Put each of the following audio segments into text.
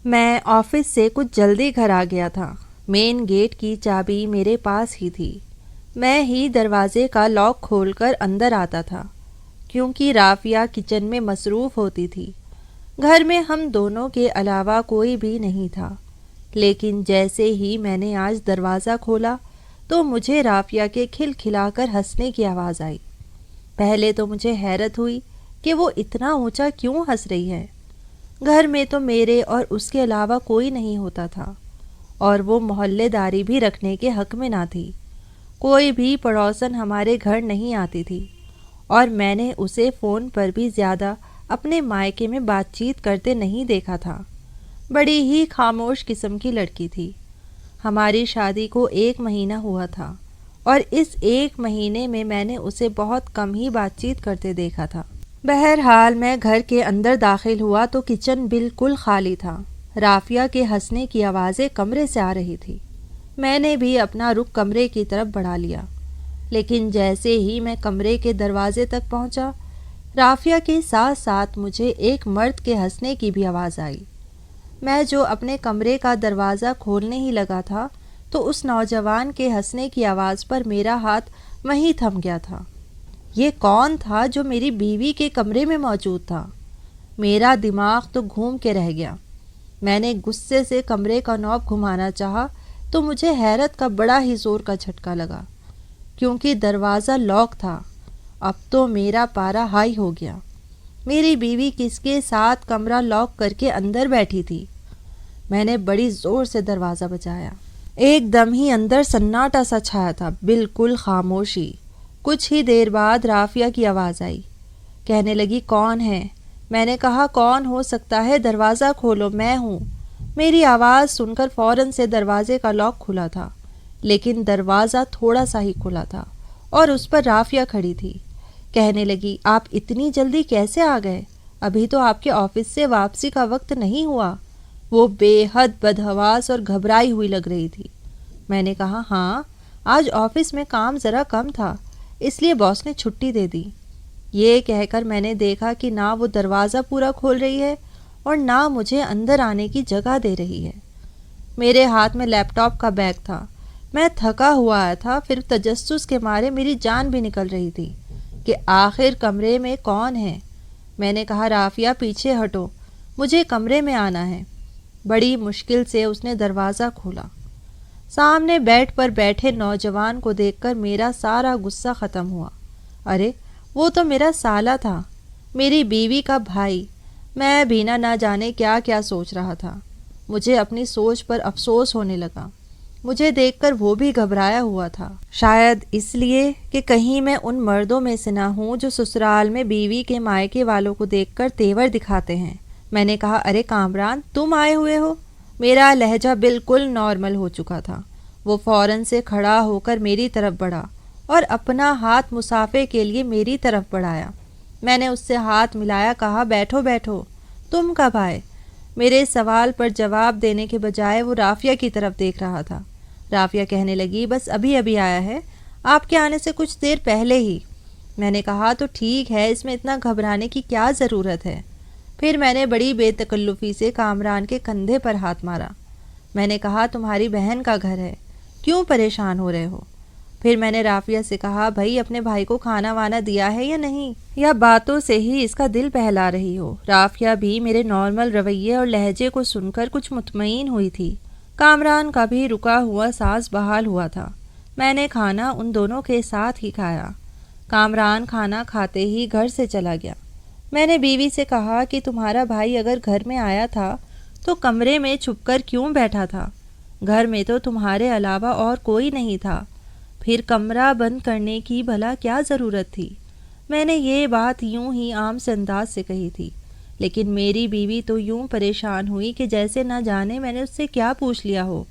میں آفس سے کچھ جلدی گھر آ گیا تھا۔ مین گیٹ کی چابی میرے پاس ہی تھی۔ میں ہی دروازے کا لاک کھول کر اندر آتا تھا، کیونکہ رافیہ کچن میں مصروف ہوتی تھی۔ گھر میں ہم دونوں کے علاوہ کوئی بھی نہیں تھا، لیکن جیسے ہی میں نے آج دروازہ کھولا تو مجھے رافیہ کے کھلکھلا کر ہنسنے کی آواز آئی۔ پہلے تو مجھے حیرت ہوئی کہ وہ اتنا اونچا کیوں ہنس رہی ہے۔ گھر میں تو میرے اور اس کے علاوہ کوئی نہیں ہوتا تھا، اور وہ محلے داری بھی رکھنے کے حق میں نہ تھی۔ کوئی بھی پڑوسن ہمارے گھر نہیں آتی تھی، اور میں نے اسے فون پر بھی زیادہ اپنے مائکے میں بات چیت کرتے نہیں دیکھا تھا۔ بڑی ہی خاموش قسم کی لڑکی تھی۔ ہماری شادی کو 1 مہینہ ہوا تھا، اور اس 1 مہینے میں میں نے اسے بہت کم ہی بات چیت کرتے دیکھا تھا۔ بہرحال میں گھر کے اندر داخل ہوا تو کچن بالکل خالی تھا۔ رافیہ کے ہنسنے کی آوازیں کمرے سے آ رہی تھی۔ میں نے بھی اپنا رخ کمرے کی طرف بڑھا لیا، لیکن جیسے ہی میں کمرے کے دروازے تک پہنچا، رافیہ کے ساتھ ساتھ مجھے ایک مرد کے ہنسنے کی بھی آواز آئی۔ میں جو اپنے کمرے کا دروازہ کھولنے ہی لگا تھا تو اس نوجوان کے ہنسنے کی آواز پر میرا ہاتھ وہیں تھم گیا تھا۔ یہ کون تھا جو میری بیوی کے کمرے میں موجود تھا؟ میرا دماغ تو گھوم کے رہ گیا۔ میں نے غصے سے کمرے کا نوب گھمانا چاہا تو مجھے حیرت کا بڑا ہی زور کا جھٹکا لگا، کیونکہ دروازہ لاک تھا۔ اب تو میرا پارا ہائی ہو گیا۔ میری بیوی کس کے ساتھ کمرہ لاک کر کے اندر بیٹھی تھی؟ میں نے بڑی زور سے دروازہ بجایا۔ ایک دم ہی اندر سناٹا سا چھایا تھا، بالکل خاموشی۔ کچھ ہی دیر بعد رافیہ کی آواز آئی۔ کہنے لگی، کون ہے؟ میں نے کہا، کون ہو سکتا ہے، دروازہ کھولو، میں ہوں۔ میری آواز سن کر فوراً سے دروازے کا لاک کھلا تھا، لیکن دروازہ تھوڑا سا ہی کھلا تھا اور اس پر رافیہ کھڑی تھی۔ کہنے لگی، آپ اتنی جلدی کیسے آ گئے؟ ابھی تو آپ کے آفس سے واپسی کا وقت نہیں ہوا۔ وہ بے حد بدحواس اور گھبرائی ہوئی لگ رہی تھی۔ میں نے کہا، ہاں، آج آفس میں کام ذرا کم تھا، اس لیے باس نے چھٹی دے دی۔ یہ کہہ کر میں نے دیکھا کہ نہ وہ دروازہ پورا کھول رہی ہے اور نہ مجھے اندر آنے کی جگہ دے رہی ہے۔ میرے ہاتھ میں لیپ ٹاپ کا بیگ تھا۔ میں تھکا ہوا آیا تھا، پھر تجسس کے مارے میری جان بھی نکل رہی تھی کہ آخر کمرے میں کون ہے۔ میں نے کہا، رافیہ پیچھے ہٹو، مجھے کمرے میں آنا ہے۔ بڑی مشکل سے اس نے دروازہ کھولا۔ سامنے بیڈ پر بیٹھے نوجوان کو دیکھ کر میرا سارا غصہ ختم ہوا۔ ارے، وہ تو میرا سالا تھا، میری بیوی کا بھائی۔ میں بھی نہ جانے کیا کیا سوچ رہا تھا۔ مجھے اپنی سوچ پر افسوس ہونے لگا۔ مجھے دیکھ کر وہ بھی گھبرایا ہوا تھا، شاید اس لیے کہ کہیں میں ان مردوں میں سے نہ ہوں جو سسرال میں بیوی کے مائکے والوں کو دیکھ کر تیور دکھاتے ہیں۔ میں نے کہا، ارے کامران، تم آئے ہوئے ہو؟ میرا لہجہ بالکل نارمل ہو چکا تھا۔ وہ فوراً سے کھڑا ہو کر میری طرف بڑھا اور اپنا ہاتھ مصافحے کے لیے میری طرف بڑھایا۔ میں نے اس سے ہاتھ ملایا، کہا، بیٹھو بیٹھو، تم کب آئے؟ میرے سوال پر جواب دینے کے بجائے وہ رافیہ کی طرف دیکھ رہا تھا۔ رافیہ کہنے لگی، بس ابھی ابھی آیا ہے، آپ کے آنے سے کچھ دیر پہلے ہی۔ میں نے کہا، تو ٹھیک ہے، اس میں اتنا گھبرانے کی کیا ضرورت ہے؟ پھر میں نے بڑی بے تکلفی سے کامران کے کندھے پر ہاتھ مارا۔ میں نے کہا، تمہاری بہن کا گھر ہے، کیوں پریشان ہو رہے ہو؟ پھر میں نے رافیہ سے کہا، بھائی اپنے بھائی کو کھانا وانا دیا ہے یا نہیں، یا باتوں سے ہی اس کا دل بہلا رہی ہو؟ رافیہ بھی میرے نارمل رویے اور لہجے کو سن کر کچھ مطمئن ہوئی تھی۔ کامران کا بھی رکا ہوا سانس بحال ہوا تھا۔ میں نے کھانا ان دونوں کے ساتھ ہی کھایا۔ کامران کھانا کھاتے ہی گھر سے چلا گیا۔ میں نے بیوی سے کہا کہ تمہارا بھائی اگر گھر میں آیا تھا تو کمرے میں چھپ کر کیوں بیٹھا تھا؟ گھر میں تو تمہارے علاوہ اور کوئی نہیں تھا، پھر کمرہ بند کرنے کی بھلا کیا ضرورت تھی؟ میں نے یہ بات یوں ہی عام سے انداز سے کہی تھی، لیکن میری بیوی تو یوں پریشان ہوئی کہ جیسے نہ جانے میں نے اس سے کیا پوچھ لیا ہو۔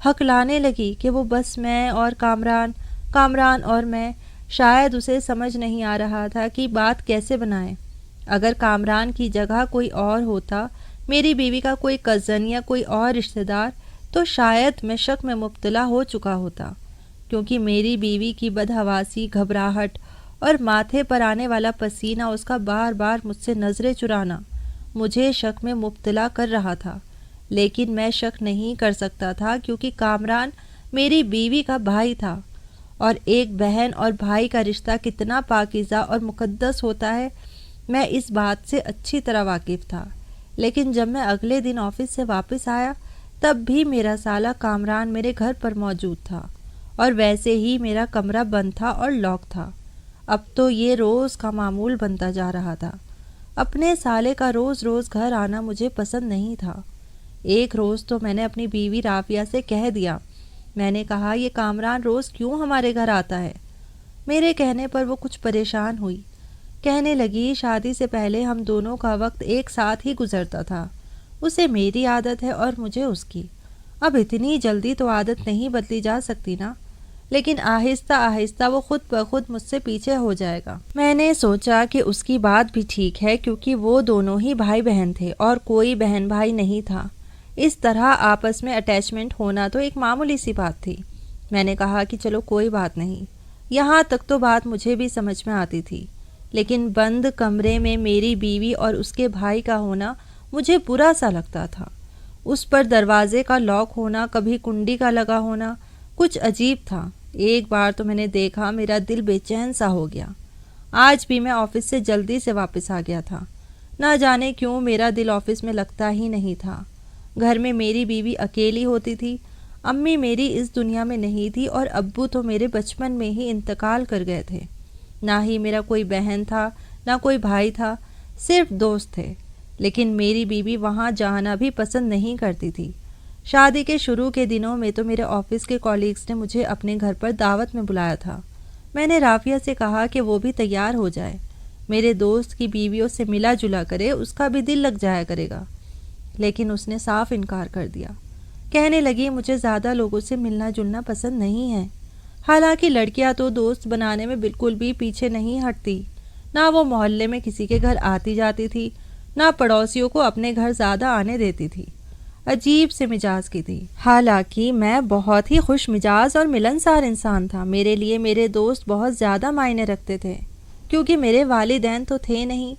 ہکلانے لگی کہ وہ بس میں اور کامران اور میں۔ شاید اسے سمجھ نہیں آ رہا تھا کہ بات کیسے بنائے۔ اگر کامران کی جگہ کوئی اور ہوتا، میری بیوی کا کوئی کزن یا کوئی اور رشتہ دار، تو شاید میں شک میں مبتلا ہو چکا ہوتا، کیونکہ میری بیوی کی بدحواسی، گھبراہٹ اور ماتھے پر آنے والا پسینہ، اس کا بار بار مجھ سے نظریں چرانا مجھے شک میں مبتلا کر رہا تھا۔ لیکن میں شک نہیں کر سکتا تھا کیونکہ کامران میری بیوی کا بھائی تھا، اور ایک بہن اور بھائی کا رشتہ کتنا پاکیزہ اور مقدس ہوتا ہے میں اس بات سے اچھی طرح واقف تھا۔ لیکن جب میں اگلے دن آفس سے واپس آیا تب بھی میرا سالہ کامران میرے گھر پر موجود تھا، اور ویسے ہی میرا کمرہ بند تھا اور لاک تھا۔ اب تو یہ روز کا معمول بنتا جا رہا تھا۔ اپنے سالے کا روز روز گھر آنا مجھے پسند نہیں تھا۔ ایک روز تو میں نے اپنی بیوی رافیہ سے کہہ دیا، میں نے کہا یہ کامران روز کیوں ہمارے گھر آتا ہے؟ میرے کہنے پر وہ کچھ پریشان ہوئی، کہنے لگی شادی سے پہلے ہم دونوں کا وقت ایک ساتھ ہی گزرتا تھا، اسے میری عادت ہے اور مجھے اس کی، اب اتنی جلدی تو عادت نہیں بدلی جا سکتی نا، لیکن آہستہ آہستہ وہ خود بخود مجھ سے پیچھے ہو جائے گا۔ میں نے سوچا کہ اس کی بات بھی ٹھیک ہے کیونکہ وہ دونوں ہی بھائی بہن تھے اور کوئی بہن بھائی نہیں تھا، اس طرح آپس میں اٹیچمنٹ ہونا تو ایک معمولی سی بات تھی۔ میں نے کہا کہ چلو کوئی بات نہیں، یہاں تک تو بات مجھے بھی سمجھ میں آتی تھی، لیکن بند کمرے میں میری بیوی اور اس کے بھائی کا ہونا مجھے برا سا لگتا تھا۔ اس پر دروازے کا لاک ہونا، کبھی کنڈی کا لگا ہونا کچھ عجیب تھا۔ ایک بار تو میں نے دیکھا میرا دل بے چین سا ہو گیا۔ آج بھی میں آفس سے جلدی سے واپس آ گیا تھا، نہ جانے کیوں میرا دل آفس میں لگتا ہی نہیں تھا۔ گھر میں میری بیوی اکیلی ہوتی تھی، امی میری اس دنیا میں نہیں تھی اور ابو تو میرے بچپن میں ہی انتقال کر گئے تھے۔ نہ ہی میرا کوئی بہن تھا نہ کوئی بھائی تھا، صرف دوست تھے، لیکن میری بیوی وہاں جانا بھی پسند نہیں کرتی تھی۔ شادی کے شروع کے دنوں میں تو میرے آفس کے کولیگز نے مجھے اپنے گھر پر دعوت میں بلایا تھا۔ میں نے رافیہ سے کہا کہ وہ بھی تیار ہو جائے، میرے دوست کی بیویوں سے ملا جلا کرے، اس کا بھی دل لگ جایا کرے گا، لیکن اس نے صاف انکار کر دیا۔ کہنے لگی مجھے زیادہ لوگوں سے ملنا جلنا پسند نہیں ہے، حالانکہ لڑکیاں تو دوست بنانے میں بالکل بھی پیچھے نہیں ہٹتی، نہ وہ محلے میں کسی کے گھر آتی جاتی تھی، نہ پڑوسیوں کو اپنے گھر زیادہ آنے دیتی تھی۔ عجیب سے مزاج کی تھی، حالانکہ میں بہت ہی خوش مزاج اور ملنسار انسان تھا۔ میرے لیے میرے دوست بہت زیادہ معنی رکھتے تھے، کیونکہ میرے والدین تو تھے نہیں،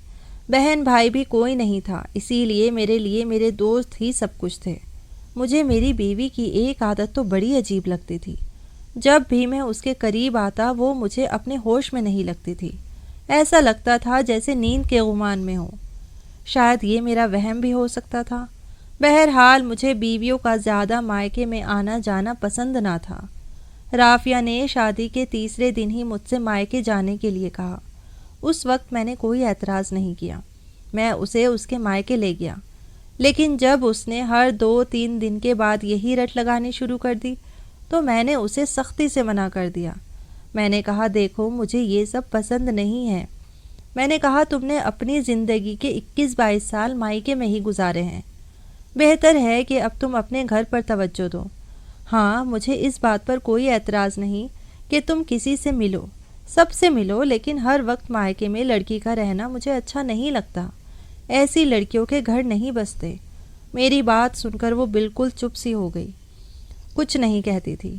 بہن بھائی بھی کوئی نہیں تھا، اسی لیے میرے دوست ہی سب کچھ تھے۔ مجھے میری بیوی کی ایک عادت تو بڑی عجیب لگتی تھی، جب بھی میں اس کے قریب آتا وہ مجھے اپنے ہوش میں نہیں لگتی تھی، ایسا لگتا تھا جیسے نیند کے گمان میں ہو۔ شاید یہ میرا وہم بھی ہو سکتا تھا۔ بہرحال مجھے بیویوں کا زیادہ مائکے میں آنا جانا پسند نہ تھا۔ رافیہ نے شادی کے تیسرے دن ہی مجھ سے مائکے جانے کے لیے کہا۔ اس وقت میں نے کوئی اعتراض نہیں کیا، میں اسے اس کے مائکے لے گیا، لیکن جب اس نے ہر 2-3 دن کے بعد یہی رٹ لگانی شروع کر دی تو میں نے اسے سختی سے منع کر دیا۔ میں نے کہا دیکھو مجھے یہ سب پسند نہیں ہے۔ میں نے کہا تم نے اپنی زندگی کے 21-22 سال مائکے میں ہی گزارے ہیں، بہتر ہے کہ اب تم اپنے گھر پر توجہ دو۔ ہاں مجھے اس بات پر کوئی اعتراض نہیں کہ تم کسی سے ملو، سب سے ملو، لیکن ہر وقت مائکے میں لڑکی کا رہنا مجھے اچھا نہیں لگتا، ایسی لڑکیوں کے گھر نہیں بستے۔ میری بات سن کر وہ بالکل چپ سی ہو گئی، کچھ نہیں کہتی تھی۔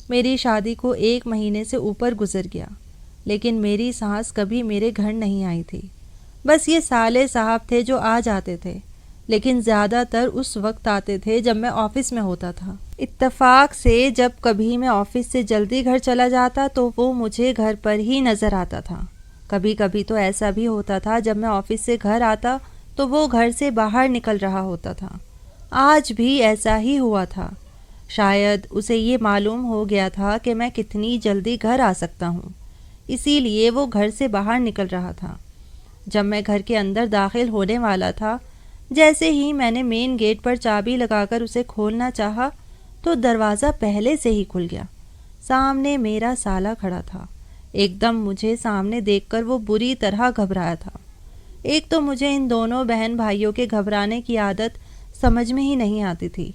میری شادی کو 1 مہینے سے اوپر گزر گیا، لیکن میری سانس کبھی میرے گھر نہیں آئی تھی۔ بس یہ سالے صاحب تھے جو آ جاتے تھے، لیکن زیادہ تر اس وقت آتے تھے جب میں آفس میں ہوتا تھا۔ اتفاق سے جب کبھی میں آفس سے جلدی گھر چلا جاتا تو وہ مجھے گھر پر ہی نظر آتا تھا۔ کبھی کبھی تو ایسا بھی ہوتا تھا جب میں آفس سے گھر آتا تو وہ گھر سے باہر نکل رہا ہوتا تھا۔ آج بھی ایسا ہی ہوا تھا۔ شاید اسے یہ معلوم ہو گیا تھا کہ میں کتنی جلدی گھر آ سکتا ہوں، اسی لیے وہ گھر سے باہر نکل رہا تھا۔ جب میں گھر کے اندر داخل ہونے والا تھا، جیسے ہی میں نے مین گیٹ پر چابی لگا کر اسے کھولنا چاہا تو دروازہ پہلے سے ہی کھل گیا۔ سامنے میرا سالہ کھڑا تھا۔ ایک دم مجھے سامنے دیکھ کر وہ بری طرح گھبرایا تھا۔ ایک تو مجھے ان دونوں بہن بھائیوں کے گھبرانے کی عادت سمجھ میں ہی نہیں آتی تھی،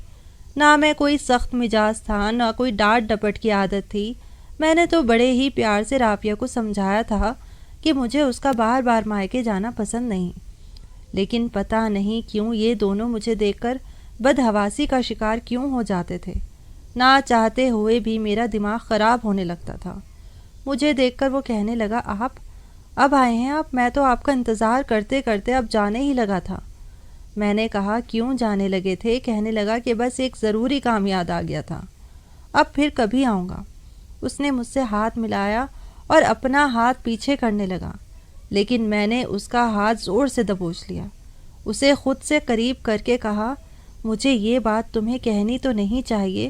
نہ میں کوئی سخت مزاج تھا نہ کوئی ڈانٹ ڈپٹ کی عادت تھی۔ میں نے تو بڑے ہی پیار سے رافیہ کو سمجھایا تھا کہ مجھے اس کا بار بار مائکے جانا پسند نہیں، لیکن پتہ نہیں کیوں یہ دونوں مجھے دیکھ کر بدحواسی کا شکار کیوں ہو جاتے تھے۔ نہ چاہتے ہوئے بھی میرا دماغ خراب ہونے لگتا تھا۔ مجھے دیکھ کر وہ کہنے لگا آپ اب آئے ہیں آپ، میں تو آپ کا انتظار کرتے کرتے اب جانے ہی لگا تھا۔ میں نے کہا کیوں جانے لگے تھے؟ کہنے لگا کہ بس ایک ضروری کام یاد آ گیا تھا، اب پھر کبھی آؤں گا۔ اس نے مجھ سے ہاتھ ملایا اور اپنا ہاتھ پیچھے کرنے لگا، لیکن میں نے اس کا ہاتھ زور سے دبوچ لیا۔ اسے خود سے قریب کر کے کہا، مجھے یہ بات تمہیں کہنی تو نہیں چاہیے،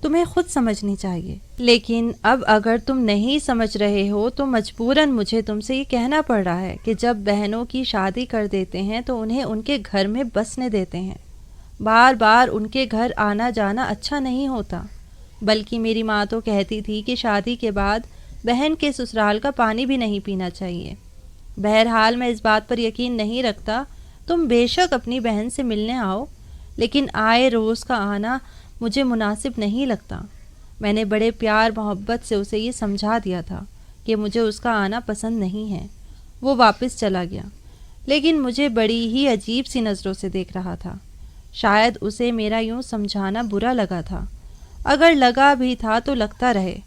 تمہیں خود سمجھنی چاہیے، لیکن اب اگر تم نہیں سمجھ رہے ہو تو مجبوراً مجھے تم سے یہ کہنا پڑ رہا ہے کہ جب بہنوں کی شادی کر دیتے ہیں تو انہیں ان کے گھر میں بسنے دیتے ہیں۔ بار بار ان کے گھر آنا جانا اچھا نہیں ہوتا، بلکہ میری ماں تو کہتی تھی کہ شادی کے بعد بہن کے سسرال کا پانی بھی نہیں پینا چاہیے۔ بہرحال میں اس بات پر یقین نہیں رکھتا، تم بے شک اپنی بہن سے ملنے آؤ، لیکن آئے روز کا آنا مجھے مناسب نہیں لگتا۔ میں نے بڑے پیار محبت سے اسے یہ سمجھا دیا تھا کہ مجھے اس کا آنا پسند نہیں ہے۔ وہ واپس چلا گیا، لیکن مجھے بڑی ہی عجیب سی نظروں سے دیکھ رہا تھا۔ شاید اسے میرا یوں سمجھانا برا لگا تھا، اگر لگا بھی تھا تو لگتا رہے،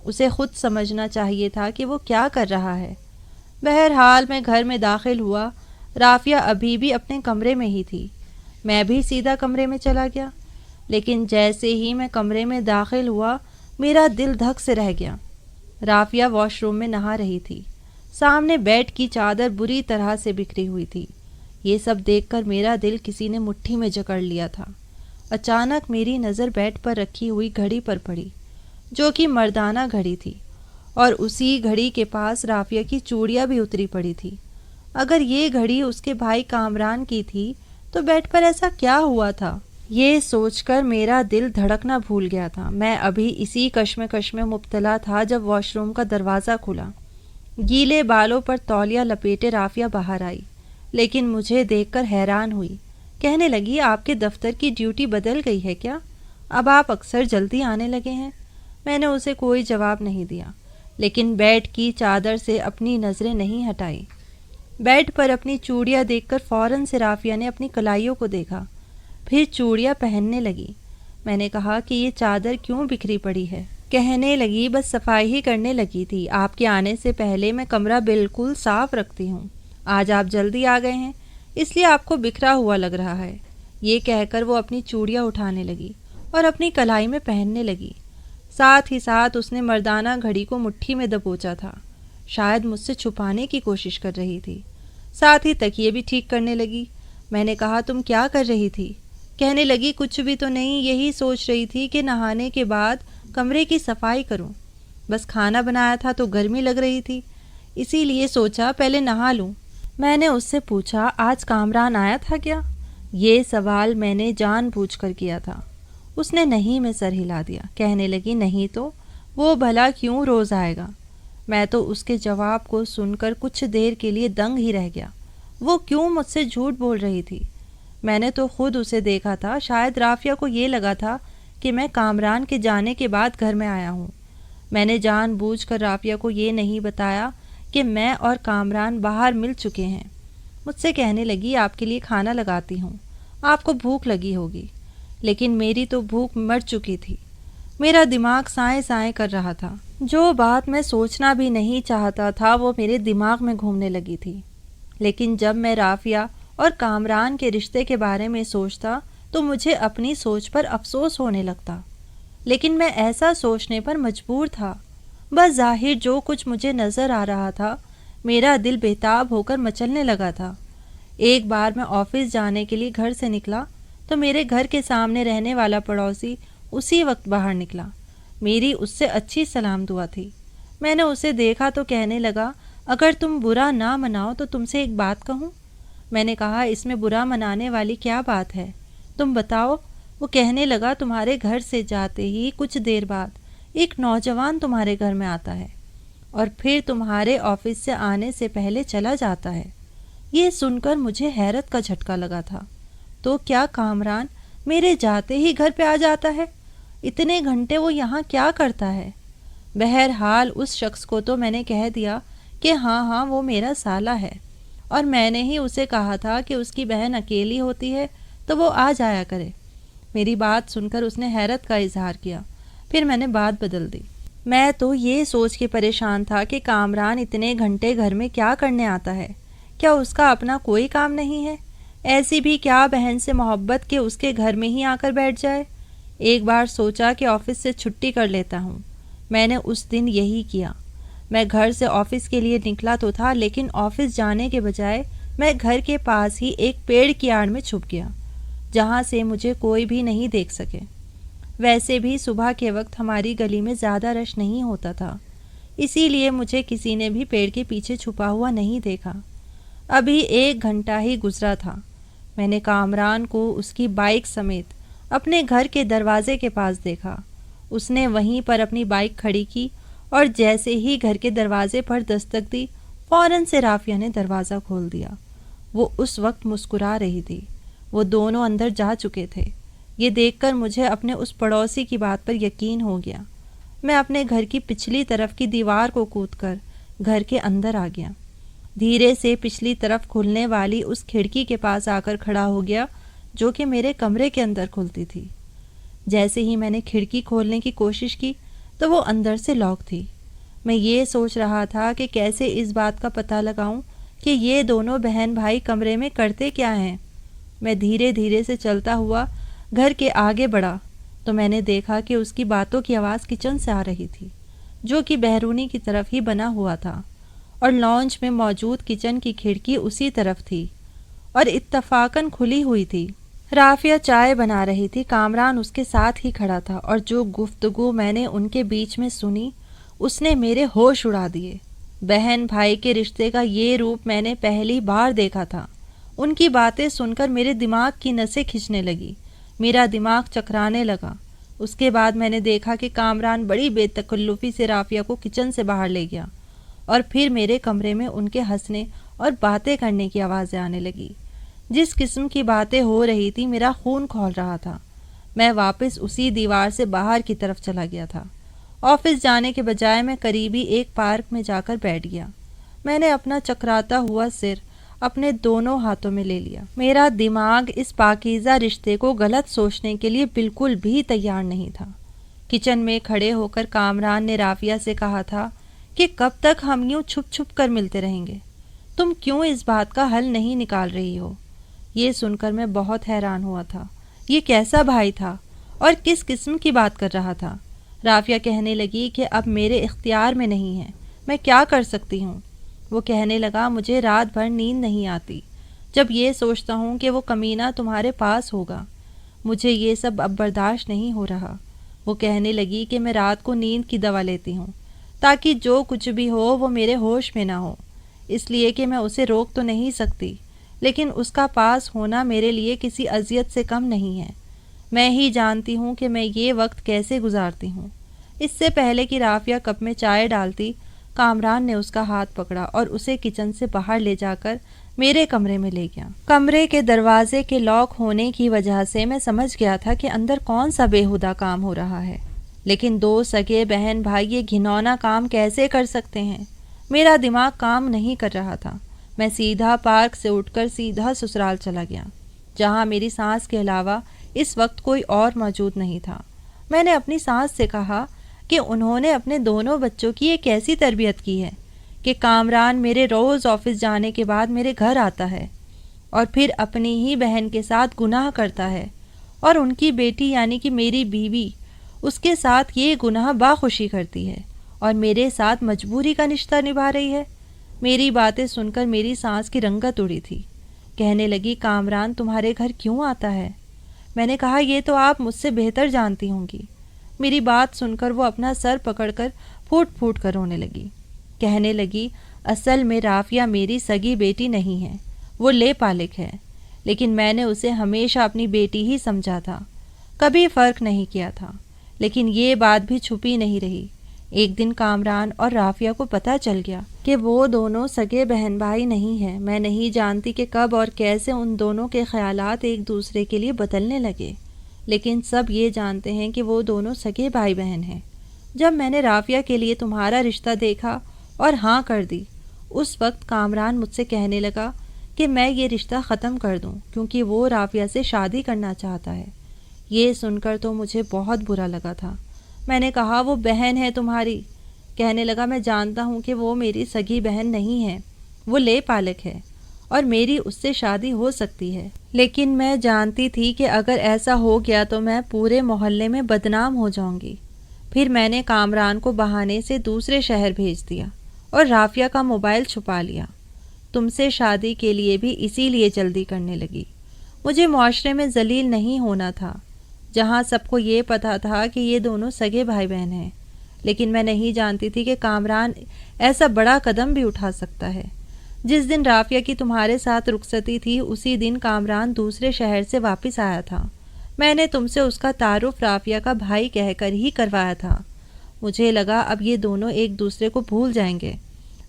اسے خود سمجھنا چاہیے تھا کہ وہ کیا کر رہا ہے۔ بہرحال میں گھر میں داخل ہوا، رافیہ ابھی بھی اپنے کمرے میں ہی تھی۔ میں بھی سیدھا کمرے میں چلا گیا، لیکن جیسے ہی میں کمرے میں داخل ہوا میرا دل دھک سے رہ گیا۔ رافیہ واش روم میں نہا رہی تھی، سامنے بیڈ کی چادر بری طرح سے بکھری ہوئی تھی۔ یہ سب دیکھ کر میرا دل کسی نے مٹھی میں جکڑ لیا تھا۔ اچانک میری نظر بیڈ پر رکھی ہوئی گھڑی پر پڑی، جو کہ مردانہ گھڑی تھی، اور اسی گھڑی کے پاس رافیہ کی چوڑیاں بھی اتری پڑی تھی۔ اگر یہ گھڑی اس کے بھائی کامران کی تھی تو بیڈ پر ایسا کیا ہوا تھا؟ یہ سوچ کر میرا دل دھڑکنا بھول گیا تھا۔ میں ابھی اسی کشمکش میں مبتلا تھا جب واش روم کا دروازہ کھلا۔ گیلے بالوں پر تولیہ لپیٹے رافیہ باہر آئی، لیکن مجھے دیکھ کر حیران ہوئی۔ کہنے لگی، آپ کے دفتر کی ڈیوٹی بدل گئی ہے کیا؟ اب آپ اکثر جلدی آنے لگے ہیں؟ میں نے اسے کوئی جواب نہیں دیا، لیکن بیڈ کی چادر سے اپنی نظریں نہیں ہٹائی۔ بیڈ پر اپنی چوڑیاں دیکھ کر فوراً سے رافیہ نے اپنی کلائیوں کو دیکھا، پھر چوڑیاں پہننے لگی۔ میں نے کہا کہ یہ چادر کیوں بکھری پڑی ہے؟ کہنے لگی، بس صفائی ہی کرنے لگی تھی، آپ کے آنے سے پہلے میں کمرہ بالکل صاف رکھتی ہوں۔ آج آپ جلدی آ گئے ہیں، اس لیے آپ کو بکھرا ہوا لگ رہا ہے۔ یہ کہہ کر وہ اپنی چوڑیاں اٹھانے لگی اور اپنی کلائی میں پہننے لگی۔ ساتھ ہی ساتھ اس نے مردانہ گھڑی کو مٹھی میں دبوچا تھا، شاید مجھ سے چھپانے کی کوشش کر رہی تھی۔ ساتھ ہی تکیے بھی ٹھیک کرنے لگی۔ میں نے کہا، تم کیا کر رہی تھی؟ کہنے لگی، کچھ بھی تو نہیں، یہی سوچ رہی تھی کہ نہانے کے بعد کمرے کی صفائی کروں۔ بس کھانا بنایا تھا تو گرمی لگ رہی تھی، اسی لیے سوچا پہلے نہا لوں۔ میں نے اس سے پوچھا، آج کامران آیا تھا کیا؟ یہ سوال میں نے جان بوجھ کر کیا تھا۔ اس نے نہیں میں سر ہلا دیا۔ کہنے لگی، نہیں تو وہ بھلا کیوں روز آئے گا؟ میں تو اس کے جواب کو سن کر کچھ دیر کے لیے دنگ ہی رہ گیا۔ وہ کیوں مجھ سے جھوٹ بول رہی تھی؟ میں نے تو خود اسے دیکھا تھا، شاید رافیہ کو یہ لگا تھا کہ میں کامران کے جانے کے بعد گھر میں آیا ہوں۔ میں نے جان بوجھ کر رافیہ کو یہ نہیں بتایا کہ میں اور کامران باہر مل چکے ہیں۔ مجھ سے کہنے لگی، آپ کے لیے کھانا لگاتی ہوں، آپ کو بھوک لگی ہوگی۔ لیکن میری تو بھوک مر چکی تھی، میرا دماغ سائیں سائیں کر رہا تھا۔ جو بات میں سوچنا بھی نہیں چاہتا تھا وہ میرے دماغ میں گھومنے لگی تھی۔ لیکن جب میں رافیہ اور کامران کے رشتے کے بارے میں سوچتا تو مجھے اپنی سوچ پر افسوس ہونے لگتا، لیکن میں ایسا سوچنے پر مجبور تھا۔ بظاہر جو کچھ مجھے نظر آ رہا تھا، میرا دل بےتاب ہو کر مچلنے لگا تھا۔ ایک بار میں آفس جانے کے لیے گھر سے نکلا تو میرے گھر کے سامنے رہنے والا پڑوسی اسی وقت باہر نکلا۔ میری اس سے اچھی سلام دعا تھی۔ میں نے اسے دیکھا تو کہنے لگا، اگر تم برا نہ مناؤ تو تم سے ایک بات کہوں؟ میں نے کہا، اس میں برا منانے والی کیا بات ہے، تم بتاؤ۔ وہ کہنے لگا، تمہارے گھر سے جاتے ہی کچھ دیر بعد ایک نوجوان تمہارے گھر میں آتا ہے اور پھر تمہارے آفس سے آنے سے پہلے چلا جاتا ہے۔ یہ سن کر مجھے حیرت کا جھٹکا لگا تھا۔ تو کیا کامران میرے جاتے ہی گھر پہ آ جاتا ہے؟ اتنے گھنٹے وہ یہاں کیا کرتا ہے؟ بہرحال اس شخص کو تو میں نے کہہ دیا کہ ہاں وہ میرا سالہ ہے، اور میں نے ہی اسے کہا تھا کہ اس کی بہن اکیلی ہوتی ہے تو وہ آ جایا کرے۔ میری بات سن کر اس نے حیرت کا اظہار کیا، پھر میں نے بات بدل دی۔ میں تو یہ سوچ کے پریشان تھا کہ کامران اتنے گھنٹے گھر میں کیا کرنے آتا ہے؟ کیا اس کا اپنا کوئی کام نہیں ہے؟ ایسی بھی کیا بہن سے محبت کہ اس کے گھر میں ہی آ کر بیٹھ جائے۔ ایک بار سوچا کہ آفس سے چھٹی کر لیتا ہوں۔ میں نے اس دن یہی کیا۔ میں گھر سے آفس کے لیے نکلا تو تھا، لیکن آفس جانے کے بجائے میں گھر کے پاس ہی ایک پیڑ کی آڑ میں چھپ گیا، جہاں سے مجھے کوئی بھی نہیں دیکھ سکے۔ ویسے بھی صبح کے وقت ہماری گلی میں زیادہ رش نہیں ہوتا تھا، اسی لیے مجھے کسی نے بھی پیڑ کے پیچھے چھپا ہوا نہیں دیکھا۔ ابھی 1 گھنٹہ ہی گزرا تھا۔ میں نے کامران کو اس کی بائک سمیت اپنے گھر کے دروازے کے پاس دیکھا۔ اس نے وہیں پر اپنی بائک کھڑی کی اور جیسے ہی گھر کے دروازے پر دستک دی، فوراً سے رافیہ نے دروازہ کھول دیا۔ وہ اس وقت مسکرا رہی تھی۔ وہ دونوں اندر جا چکے تھے۔ یہ دیکھ کر مجھے اپنے اس پڑوسی کی بات پر یقین ہو گیا۔ میں اپنے گھر کی پچھلی طرف کی دیوار کو کود کر گھر کے اندر آ گیا۔ دھیرے سے پچھلی طرف کھلنے والی اس کھڑکی کے پاس آ کر کھڑا ہو گیا جو کہ میرے کمرے کے اندر کھلتی تھی۔ جیسے ہی میں نے کھڑکی کھولنے کی کوشش کی تو وہ اندر سے لاک تھی۔ میں یہ سوچ رہا تھا کہ کیسے اس بات کا پتہ لگاؤں کہ یہ دونوں بہن بھائی کمرے میں کرتے کیا ہیں۔ میں دھیرے دھیرے سے چلتا ہوا گھر کے آگے بڑھا تو میں نے دیکھا کہ اس کی باتوں کی آواز کچن سے آ رہی تھی، جو کہ بیرونی کی طرف ہی بنا ہوا تھا، اور لانچ میں موجود کچن کی کھڑکی اسی طرف تھی اور اتفاقاً کھلی ہوئی تھی۔ رافیہ چائے بنا رہی تھی۔ کامران اس کے ساتھ ہی کھڑا تھا، اور جو گفتگو میں نے ان کے بیچ میں سنی اس نے میرے ہوش اڑا دیے۔ بہن بھائی کے رشتے کا یہ روپ میں نے پہلی بار دیکھا تھا۔ ان کی باتیں سن کر میرے دماغ کی نسیں کھنچنے لگی، میرا دماغ چکرانے لگا۔ اس کے بعد میں نے دیکھا کہ کامران بڑی بے تکلفی سے رافیہ کو کچن سے باہر لے گیا، اور پھر میرے کمرے میں ان کے ہنسنے اور باتیں کرنے کی آوازیں آنے لگی۔ جس قسم کی باتیں ہو رہی تھی میرا خون کھول رہا تھا۔ میں واپس اسی دیوار سے باہر کی طرف چلا گیا تھا۔ آفس جانے کے بجائے میں قریبی ایک پارک میں جا کر بیٹھ گیا۔ میں نے اپنا چکراتا ہوا سر اپنے دونوں ہاتھوں میں لے لیا۔ میرا دماغ اس پاکیزہ رشتے کو غلط سوچنے کے لیے بالکل بھی تیار نہیں تھا۔ کچن میں کھڑے ہو کر کامران نے رافیہ سے کہا تھا کہ کب تک ہم یوں چھپ چھپ کر ملتے رہیں گے؟ تم کیوں اس بات کا حل نہیں نکال رہی ہو؟ یہ سن کر میں بہت حیران ہوا تھا۔ یہ کیسا بھائی تھا اور کس قسم کی بات کر رہا تھا؟ رافیہ کہنے لگی کہ اب میرے اختیار میں نہیں ہے، میں کیا کر سکتی ہوں؟ وہ کہنے لگا، مجھے رات بھر نیند نہیں آتی جب یہ سوچتا ہوں کہ وہ کمینہ تمہارے پاس ہوگا۔ مجھے یہ سب اب برداشت نہیں ہو رہا۔ وہ کہنے لگی کہ میں رات کو نیند کی دوا لیتی ہوں تاکہ جو کچھ بھی ہو وہ میرے ہوش میں نہ ہو، اس لیے کہ میں اسے روک تو نہیں سکتی، لیکن اس کا پاس ہونا میرے لیے کسی اذیت سے کم نہیں ہے۔ میں ہی جانتی ہوں کہ میں یہ وقت کیسے گزارتی ہوں۔ اس سے پہلے کہ رافیہ کپ میں چائے ڈالتی، کامران نے اس کا ہاتھ پکڑا اور اسے کچن سے باہر لے جا کر میرے کمرے میں لے گیا۔ کمرے کے دروازے کے لاک ہونے کی وجہ سے میں سمجھ گیا تھا کہ اندر کون سا بیہودہ کام ہو رہا ہے، لیکن 2 سگے بہن بھائی یہ گھنونا کام کیسے کر سکتے ہیں؟ میرا دماغ کام نہیں کر رہا تھا۔ میں سیدھا پارک سے اٹھ کر سیدھا سسرال چلا گیا، جہاں میری ساس کے علاوہ اس وقت کوئی اور موجود نہیں تھا۔ میں نے اپنی ساس سے کہا کہ انہوں نے اپنے دونوں بچوں کی ایک ایسی تربیت کی ہے کہ کامران میرے روز آفس جانے کے بعد میرے گھر آتا ہے اور پھر اپنی ہی بہن کے ساتھ گناہ کرتا ہے، اور ان کی بیٹی یعنی کہ میری بیوی اس کے ساتھ یہ گناہ باخوشی کرتی ہے اور میرے ساتھ مجبوری کا رشتہ نبھا رہی ہے۔ میری باتیں سن کر میری سانس کی رنگت اڑی تھی۔ کہنے لگی، کامران تمہارے گھر کیوں آتا ہے؟ میں نے کہا، یہ تو آپ مجھ سے بہتر جانتی ہوں گی۔ میری بات سن کر وہ اپنا سر پکڑ کر پھوٹ پھوٹ کر رونے لگی۔ کہنے لگی، اصل میں رافیہ میری سگی بیٹی نہیں ہے، وہ لے پالک ہے، لیکن میں نے اسے ہمیشہ اپنی بیٹی ہی سمجھا تھا، کبھی فرق نہیں کیا تھا۔ لیکن یہ بات بھی چھپی نہیں رہی۔ ایک دن کامران اور رافیہ کو پتہ چل گیا کہ وہ دونوں سگے بہن بھائی نہیں ہیں۔ میں نہیں جانتی کہ کب اور کیسے ان دونوں کے خیالات ایک دوسرے کے لیے بدلنے لگے، لیکن سب یہ جانتے ہیں کہ وہ دونوں سگے بھائی بہن ہیں۔ جب میں نے رافیہ کے لیے تمہارا رشتہ دیکھا اور ہاں کر دی، اس وقت کامران مجھ سے کہنے لگا کہ میں یہ رشتہ ختم کر دوں کیونکہ وہ رافیہ سے شادی کرنا چاہتا ہے۔ یہ سن کر تو مجھے بہت برا لگا تھا۔ میں نے کہا، وہ بہن ہے تمہاری؟ کہنے لگا، میں جانتا ہوں کہ وہ میری سگی بہن نہیں ہے، وہ لے پالک ہے، اور میری اس سے شادی ہو سکتی ہے، لیکن میں جانتی تھی کہ اگر ایسا ہو گیا تو میں پورے محلے میں بدنام ہو جاؤں گی۔ پھر میں نے کامران کو بہانے سے دوسرے شہر بھیج دیا اور رافیہ کا موبائل چھپا لیا۔ تم سے شادی کے لیے بھی اسی لیے جلدی کرنے لگی۔ مجھے معاشرے میں ذلیل نہیں ہونا تھا، جہاں سب کو یہ پتہ تھا کہ یہ دونوں سگے بھائی بہن ہیں، لیکن میں نہیں جانتی تھی کہ کامران ایسا بڑا قدم بھی اٹھا سکتا ہے۔ جس دن رافیہ کی تمہارے ساتھ رخصتی تھی اسی دن کامران دوسرے شہر سے واپس آیا تھا۔ میں نے تم سے اس کا تعارف رافیہ کا بھائی کہہ کر ہی کروایا تھا۔ مجھے لگا اب یہ دونوں ایک دوسرے کو بھول جائیں گے،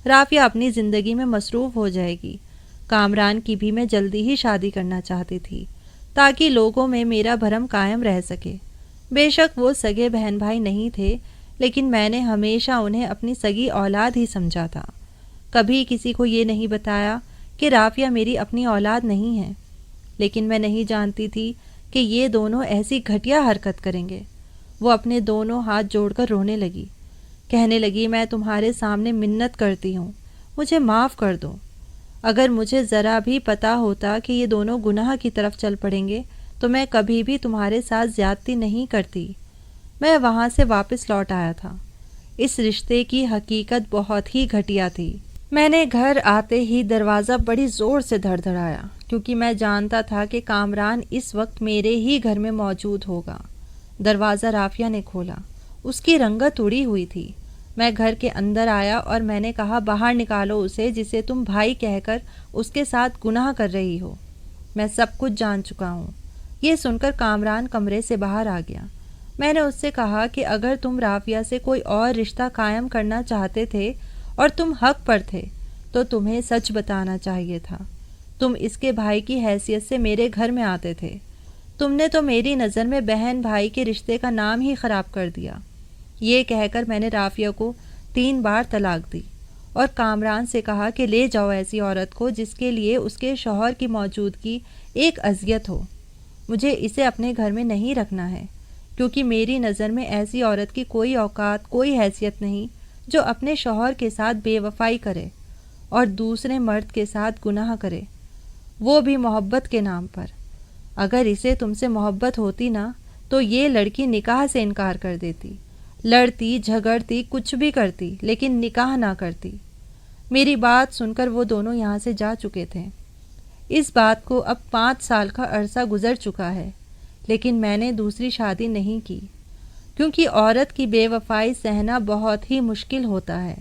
رافیہ اپنی زندگی میں مصروف ہو جائے گی۔ کامران کی بھی میں جلدی ہی شادی کرنا چاہتی تھی تاکہ لوگوں میں میرا بھرم قائم رہ سکے۔ بے شک وہ سگے بہن بھائی نہیں تھے، لیکن میں نے ہمیشہ انہیں اپنی سگی اولاد ہی سمجھا تھا۔ کبھی کسی کو یہ نہیں بتایا کہ رافیہ میری اپنی اولاد نہیں ہے، لیکن میں نہیں جانتی تھی کہ یہ دونوں ایسی گھٹیا حرکت کریں گے۔ وہ اپنے دونوں ہاتھ جوڑ کر رونے لگی، کہنے لگی میں تمہارے سامنے منت کرتی ہوں، مجھے معاف کر دو۔ اگر مجھے ذرا بھی پتا ہوتا کہ یہ دونوں گناہ کی طرف چل پڑیں گے تو میں کبھی بھی تمہارے ساتھ زیادتی نہیں کرتی۔ میں وہاں سے واپس لوٹ آیا تھا۔ اس رشتے کی حقیقت بہت ہی گھٹیا تھی۔ میں نے گھر آتے ہی دروازہ بڑی زور سے دھڑدھڑایا، کیونکہ میں جانتا تھا کہ کامران اس وقت میرے ہی گھر میں موجود ہوگا۔ دروازہ رافیہ نے کھولا، اس کی رنگت اڑی ہوئی تھی۔ میں گھر کے اندر آیا اور میں نے کہا باہر نکالو اسے جسے تم بھائی کہہ کر اس کے ساتھ گناہ کر رہی ہو۔ میں سب کچھ جان چکا ہوں۔ یہ سن کر کامران کمرے سے باہر آ گیا۔ میں نے اس سے کہا کہ اگر تم رافیہ سے کوئی اور رشتہ قائم کرنا چاہتے تھے اور تم حق پر تھے تو تمہیں سچ بتانا چاہیے تھا۔ تم اس کے بھائی کی حیثیت سے میرے گھر میں آتے تھے۔ تم نے تو میری نظر میں بہن بھائی کے رشتے کا نام ہی خراب کر دیا۔ یہ کہہ کر میں نے رافیہ کو 3 بار طلاق دی اور کامران سے کہا کہ لے جاؤ ایسی عورت کو جس کے لیے اس کے شوہر کی موجودگی ایک اذیت ہو۔ مجھے اسے اپنے گھر میں نہیں رکھنا ہے، کیونکہ میری نظر میں ایسی عورت کی کوئی اوقات، کوئی حیثیت نہیں جو اپنے شوہر کے ساتھ بے وفائی کرے اور دوسرے مرد کے ساتھ گناہ کرے، وہ بھی محبت کے نام پر۔ اگر اسے تم سے محبت ہوتی نا تو یہ لڑکی نکاح سے انکار کر دیتی، لڑتی جھگڑتی کچھ بھی کرتی لیکن نکاح نہ کرتی۔ میری بات سن کر وہ دونوں یہاں سے جا چکے تھے۔ اس بات کو اب 5 سال کا عرصہ گزر چکا ہے، لیکن میں نے دوسری شادی نہیں کی، کیونکہ عورت کی بے وفائی سہنا بہت ہی مشکل ہوتا ہے۔